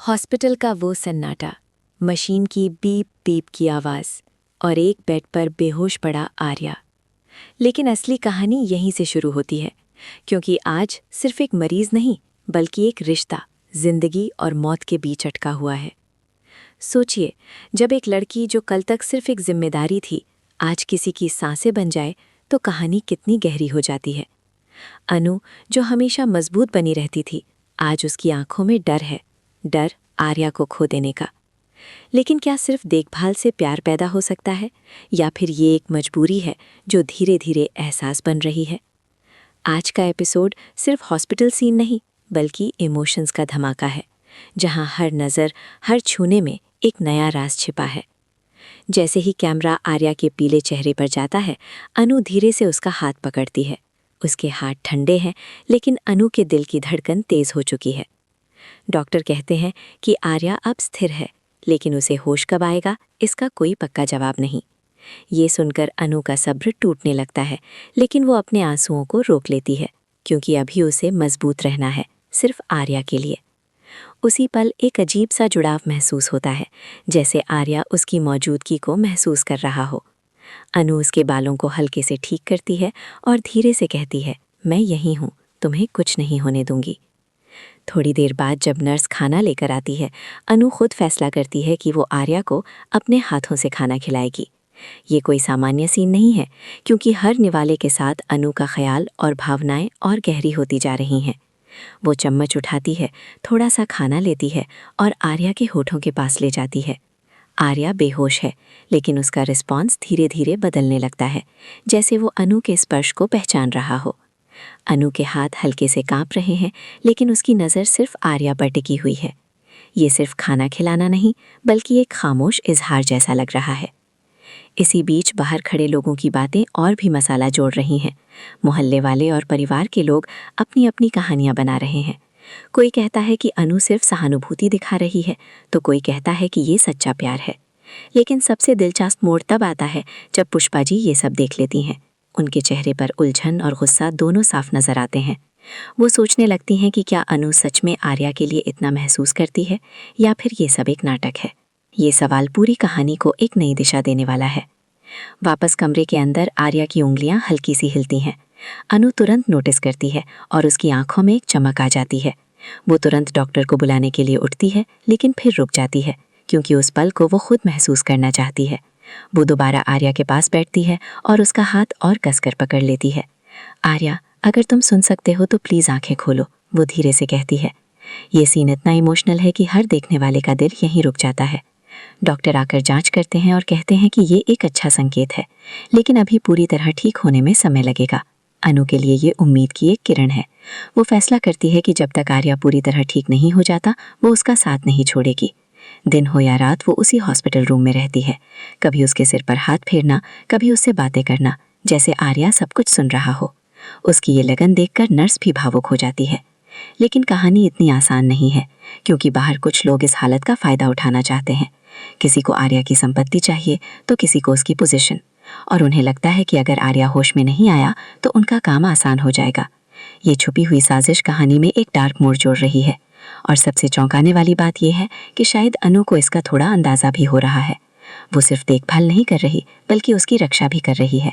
Hospital का वो सन्नाटा, मशीन की बीप बीप की आवाज़ और एक बेड पर बेहोश पड़ा आर्या। लेकिन असली कहानी यहीं से शुरू होती है, क्योंकि आज सिर्फ एक मरीज नहीं बल्कि एक रिश्ता जिंदगी और मौत के बीच अटका हुआ है। सोचिए, जब एक लड़की जो कल तक सिर्फ एक जिम्मेदारी थी, आज किसी की सांसें बन जाए तो कहानी कितनी गहरी हो जाती है। अनु, जो हमेशा मजबूत बनी रहती थी, आज उसकी आंखों में डर है, डर आर्या को खो देने का। लेकिन क्या सिर्फ देखभाल से प्यार पैदा हो सकता है, या फिर ये एक मजबूरी है जो धीरे धीरे एहसास बन रही है? आज का एपिसोड सिर्फ हॉस्पिटल सीन नहीं बल्कि इमोशंस का धमाका है, जहां हर नज़र, हर छूने में एक नया राज छिपा है। जैसे ही कैमरा आर्या के पीले चेहरे पर जाता है, अनु धीरे से उसका हाथ पकड़ती है। उसके हाथ ठंडे हैं, लेकिन अनु के दिल की धड़कन तेज हो चुकी है। डॉक्टर कहते हैं कि आर्या अब स्थिर है, लेकिन उसे होश कब आएगा, इसका कोई पक्का जवाब नहीं। ये सुनकर अनु का सब्र टूटने लगता है, लेकिन वो अपने आंसुओं को रोक लेती है, क्योंकि अभी उसे मजबूत रहना है, सिर्फ आर्या के लिए। उसी पल एक अजीब सा जुड़ाव महसूस होता है, जैसे आर्या उसकी मौजूदगी को महसूस कर रहा हो। अनु उसके बालों को हल्के से ठीक करती है और धीरे से कहती है, मैं यहीं हूँ, तुम्हें कुछ नहीं होने दूंगी। थोड़ी देर बाद जब नर्स खाना लेकर आती है, अनु खुद फैसला करती है कि वो आर्या को अपने हाथों से खाना खिलाएगी। ये कोई सामान्य सीन नहीं है, क्योंकि हर निवाले के साथ अनु का ख्याल और भावनाएं और गहरी होती जा रही हैं। वो चम्मच उठाती है, थोड़ा सा खाना लेती है और आर्या के होठों के पास ले जाती है। आर्या बेहोश है, लेकिन उसका रिस्पॉन्स धीरे धीरे बदलने लगता है, जैसे वो अनु के स्पर्श को पहचान रहा हो। अनु के हाथ हल्के से कांप रहे हैं, लेकिन उसकी नज़र सिर्फ आर्या पर टिकी हुई है। ये सिर्फ खाना खिलाना नहीं, बल्कि एक खामोश इजहार जैसा लग रहा है। इसी बीच बाहर खड़े लोगों की बातें और भी मसाला जोड़ रही हैं। मोहल्ले वाले और परिवार के लोग अपनी अपनी कहानियां बना रहे हैं। कोई कहता है कि अनु सिर्फ सहानुभूति दिखा रही है, तो कोई कहता है कि ये सच्चा प्यार है। लेकिन सबसे दिलचस्प मोड़ तब आता है जब पुष्पा जी ये सब देख लेती हैं। उनके चेहरे पर उलझन और गुस्सा दोनों साफ नजर आते हैं। वो सोचने लगती हैं कि क्या अनु सच में आर्या के लिए इतना महसूस करती है, या फिर ये सब एक नाटक है। ये सवाल पूरी कहानी को एक नई दिशा देने वाला है। वापस कमरे के अंदर आर्या की उंगलियां हल्की सी हिलती हैं। अनु तुरंत नोटिस करती है और उसकी आंखों में एक चमक आ जाती है। वो तुरंत डॉक्टर को बुलाने के लिए उठती है, लेकिन फिर रुक जाती है, क्योंकि उस पल को वो खुद महसूस करना चाहती है। वो दोबारा आर्या के पास बैठती है और उसका हाथ और कसकर पकड़ लेती है। आर्या, अगर तुम सुन सकते हो तो प्लीज़ आंखें खोलो, वो धीरे से कहती है। ये सीन इतना इमोशनल है कि हर देखने वाले का दिल यहीं रुक जाता है। डॉक्टर आकर जांच करते हैं और कहते हैं कि ये एक अच्छा संकेत है, लेकिन अभी पूरी तरह ठीक होने में समय लगेगा। अनु के लिए ये उम्मीद की एक किरण है। वो फैसला करती है कि जब तक आर्या पूरी तरह ठीक नहीं हो जाता, वो उसका साथ नहीं छोड़ेगी। दिन हो या रात, वो उसी हॉस्पिटल रूम में रहती है। कभी उसके सिर पर हाथ फेरना, कभी उससे बातें करना, जैसे आर्या सब कुछ सुन रहा हो। उसकी ये लगन देखकर नर्स भी भावुक हो जाती है। लेकिन कहानी इतनी आसान नहीं है, क्योंकि बाहर कुछ लोग इस हालत का फ़ायदा उठाना चाहते हैं। किसी को आर्या की संपत्ति चाहिए, तो किसी को उसकी पोजीशन, और उन्हें लगता है कि अगर आर्या होश में नहीं आया तो उनका काम आसान हो जाएगा। ये छुपी हुई साजिश कहानी में एक डार्क मोड़ जोड़ रही है। और सबसे चौंकाने वाली बात यह है कि शायद अनु को इसका थोड़ा अंदाज़ा भी हो रहा है। वो सिर्फ देखभाल नहीं कर रही, बल्कि उसकी रक्षा भी कर रही है।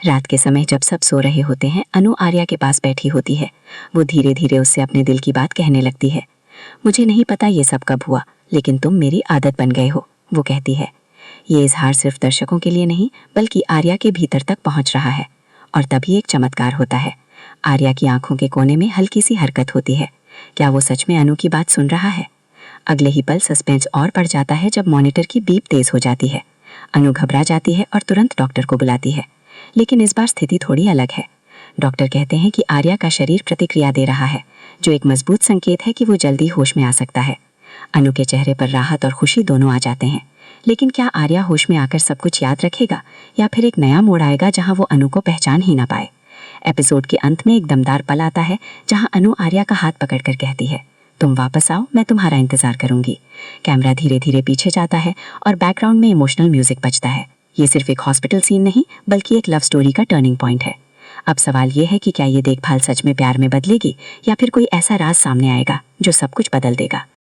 रात के समय जब सब सो रहे होते हैं, अनु आर्या के पास बैठी होती है। वो धीरे धीरे उससे अपने दिल की बात कहने लगती है। मुझे नहीं पता ये सब कब हुआ, लेकिन तुम मेरी आदत बन गए हो, वो कहती है। ये इजहार सिर्फ दर्शकों के लिए नहीं, बल्कि आर्या के भीतर तक पहुंच रहा है। और तभी एक चमत्कार होता है। आर्या की आंखों के कोने में हल्की सी हरकत होती है। क्या वो सच में अनु की बात सुन रहा है? अगले ही पल सस्पेंस और बढ़ जाता है जब मॉनिटर की बीप तेज हो जाती है। अनु घबरा जाती है और तुरंत डॉक्टर को बुलाती है। लेकिन इस बार स्थिति थोड़ी अलग है। डॉक्टर कहते हैं कि आर्या का शरीर प्रतिक्रिया दे रहा है, जो एक मजबूत संकेत है कि वो जल्दी होश में आ सकता है। अनु के चेहरे पर राहत और खुशी दोनों आ जाते हैं। लेकिन क्या आर्या होश में आकर सब कुछ याद रखेगा, या फिर एक नया मोड़ आएगा जहां वो अनु को पहचान ही ना पाए? एपिसोड के अंत में एक दमदार पल आता है, जहां अनु आर्या का हाथ पकड़कर कहती है, तुम वापस आओ, मैं तुम्हारा इंतजार करूंगी। कैमरा धीरे धीरे पीछे जाता है और बैकग्राउंड में इमोशनल म्यूजिक बजता है। ये सिर्फ एक हॉस्पिटल सीन नहीं, बल्कि एक लव स्टोरी का टर्निंग पॉइंट है। अब सवाल ये है कि क्या ये देखभाल सच में प्यार में बदलेगी, या फिर कोई ऐसा राज सामने आएगा जो सब कुछ बदल देगा।